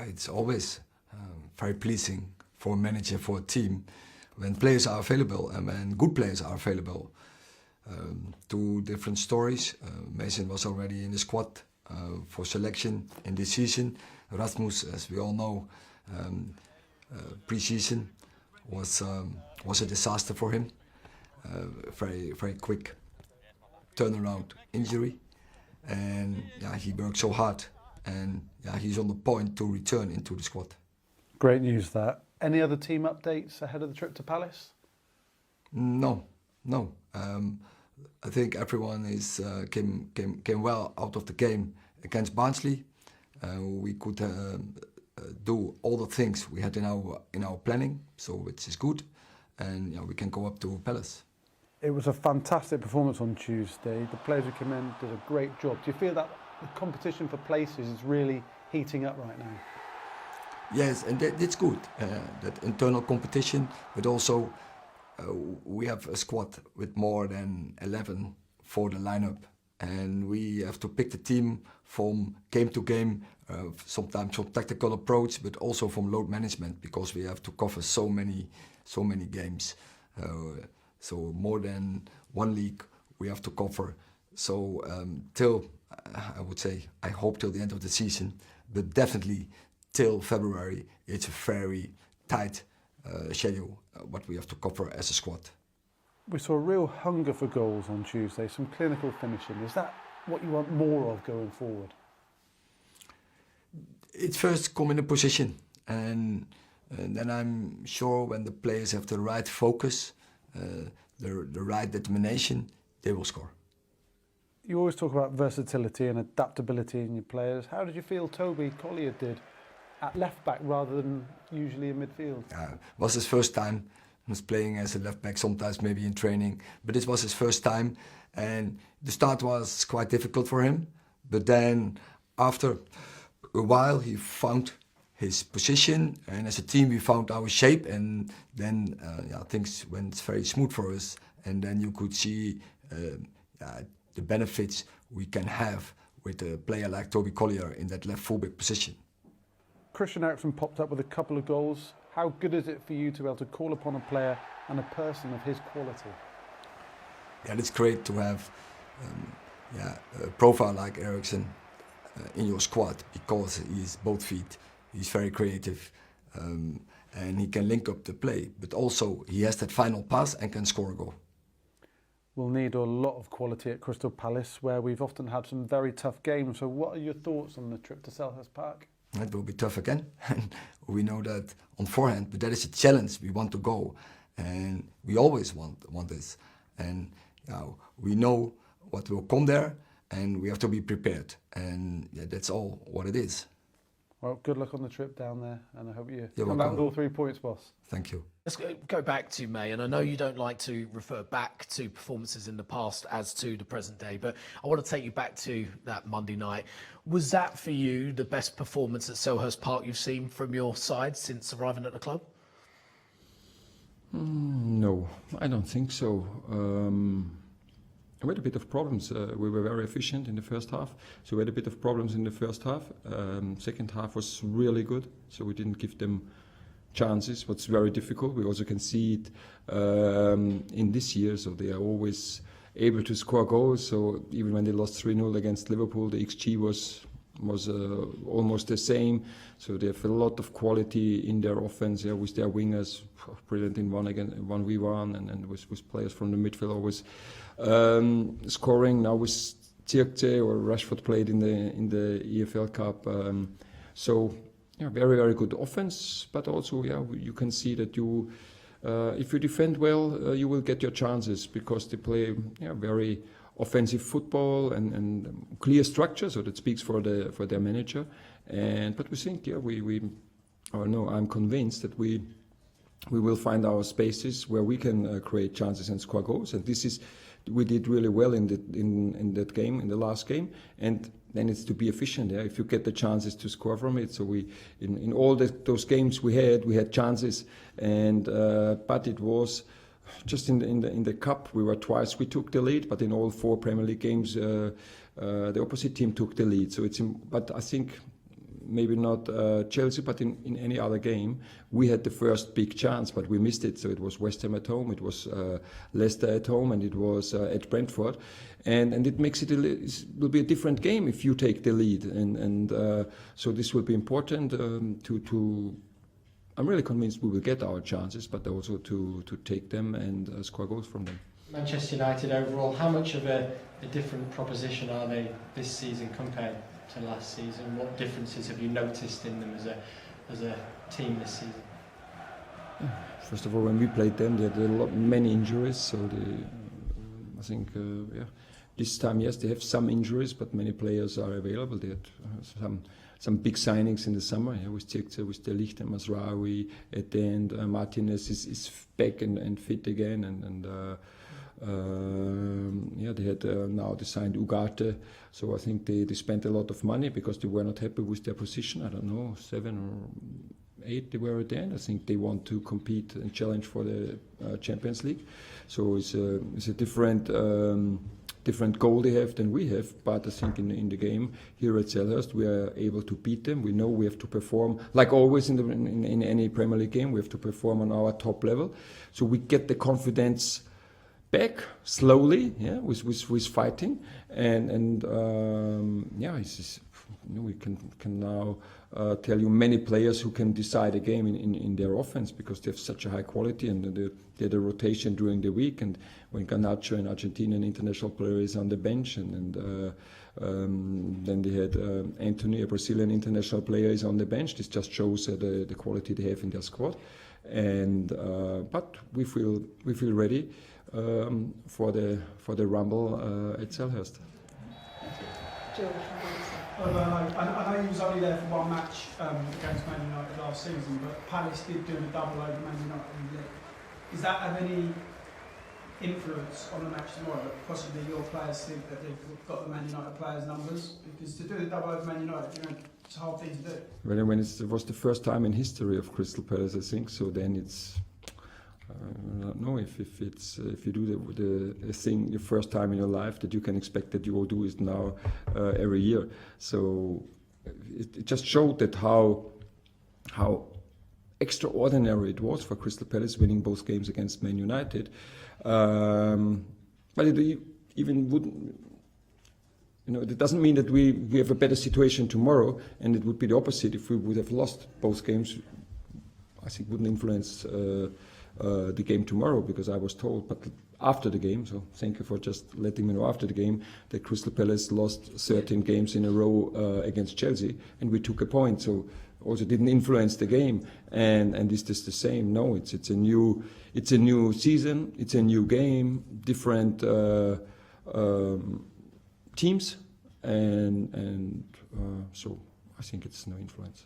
It's always very pleasing for a manager, for a team, when players are available and when good players are available. Two different stories. Mason was already in the squad for selection in this season. Rasmus, as we all know, pre-season was a disaster for him. Very quick turnaround injury, and he worked so hard, and he's on the point to return into the squad. Great news that. Any other team updates ahead of the trip to Palace? No. I think everyone came well out of the game against Barnsley. We could do all the things we had in our planning, so which is good, and we can go up to Palace. It was a fantastic performance on Tuesday. The players who came in did a great job. Do you feel that the competition for places is really heating up right now? Yes, and that's good, that internal competition, but also we have a squad with more than 11 for the lineup, and we have to pick the team from game to game, sometimes from tactical approach, but also from load management, because we have to cover so many games. So more than one league we have to cover. So till, I would say, I hope till the end of the season, but definitely till February, it's a very tight schedule, what we have to cover as a squad. We saw a real hunger for goals on Tuesday, some clinical finishing. Is that what you want more of going forward? It's first come in a position, and then I'm sure when the players have the right focus, the right determination, they will score. You always talk about versatility and adaptability in your players. How did you feel Toby Collier did at left back rather than usually in midfield? It was his first time. He was playing as a left back, sometimes maybe in training, but this was his first time, and the start was quite difficult for him. But then after a while he found his position, and as a team we found our shape, and then things went very smooth for us, and then you could see the benefits we can have with a player like Toby Collier in that left fullback position. Christian Eriksen popped up with a couple of goals. How good is it for you to be able to call upon a player and a person of his quality? Yeah, it's great to have a profile like Eriksen in your squad, because he's both feet. He's very creative, and he can link up the play, but also he has that final pass and can score a goal. We'll need a lot of quality at Crystal Palace, where we've often had some very tough games. So what are your thoughts on the trip to Selhurst Park? It will be tough again. We know that on forehand, but that is a challenge. We want to go, and we always want this. And we know what will come there, and we have to be prepared. And that's all what it is. Well, good luck on the trip down there, and I hope you come back with all 3 points, boss. Thank you. Let's go back to May, and I know you don't like to refer back to performances in the past as to the present day, but I want to take you back to that Monday night. Was that for you the best performance at Selhurst Park you've seen from your side since arriving at the club? No, I don't think so. We had a bit of problems. We were very efficient in the first half, so we had a bit of problems in the first half. Second half was really good, so we didn't give them chances. What's very difficult, we also can see it in this year, so they are always able to score goals. So even when they lost 3-0 against Liverpool, the XG was almost the same. So they have a lot of quality in their offense, with their wingers, brilliant in 1v1, and with players from the midfield always scoring. Now with Zirkzee or Rashford played in the EFL Cup. So very, very good offense, but also you can see that if you defend well, you will get your chances, because they play very offensive football and clear structure, so that speaks for their manager. But we think I'm convinced that we will find our spaces where we can create chances and score goals, and we did really well in that game, in the last game, and then it's to be efficient. If you get the chances to score from it, so we in all those games we had chances, and but it was just in the cup we took the lead, but in all 4 Premier League games the opposite team took the lead. So but I think maybe not Chelsea, but in any other game, we had the first big chance, but we missed it. So it was West Ham at home, it was Leicester at home, and it was at Brentford. And it makes it will be a different game if you take the lead. And so this will be important to I'm really convinced we will get our chances, but also to take them and score goals from them. Manchester United overall, how much of a different proposition are they this season compared to last season? What differences have you noticed in them as a team this season? First of all, when we played them, they had many injuries, so I think this time, yes, they have some injuries, but many players are available. They had some big signings in the summer, with Zirkzee, with De Ligt and Mazraoui. At the end, Martinez is back and fit again, and they had now they signed Ugarte, so I think they spent a lot of money because they were not happy with their position. I don't know, 7 or 8 they were at the end. I think they want to compete and challenge for the Champions League, so it's a different goal they have than we have, but I think in the game here at Selhurst we are able to beat them. We know we have to perform, like always in any Premier League game, we have to perform on our top level. So we get the confidence back slowly, with fighting, and we can now tell you many players who can decide a game in their offense because they have such a high quality, and they had a rotation during the week, and when Garnacho, an Argentinian international player, is on the bench, and then they had Anthony, a Brazilian international player, is on the bench. This just shows the quality they have in their squad, and but we feel ready for the rumble at Selhurst. I know he was only there for one match against Man United last season, but Palace did do a double over Man United in the league. Does that have any influence on the match tomorrow? That possibly your players think that they've got the Man United players' numbers? Because to do the double over Man United, it's a hard thing to do. When it was the first time in history of Crystal Palace, I think, so then it's. I don't know if you do the thing the first time in your life that you can expect that you will do it now every year. So it just showed that how extraordinary it was for Crystal Palace winning both games against Man United. But it even wouldn't. It doesn't mean that we have a better situation tomorrow, and it would be the opposite if we would have lost both games. I think wouldn't influence. The game tomorrow, because I was told, but after the game, so thank you for just letting me know after the game, that Crystal Palace lost 13 games in a row against Chelsea, and we took a point, so also didn't influence the game, and this is the same. No, it's a new season, it's a new game, different teams, and so I think it's no influence.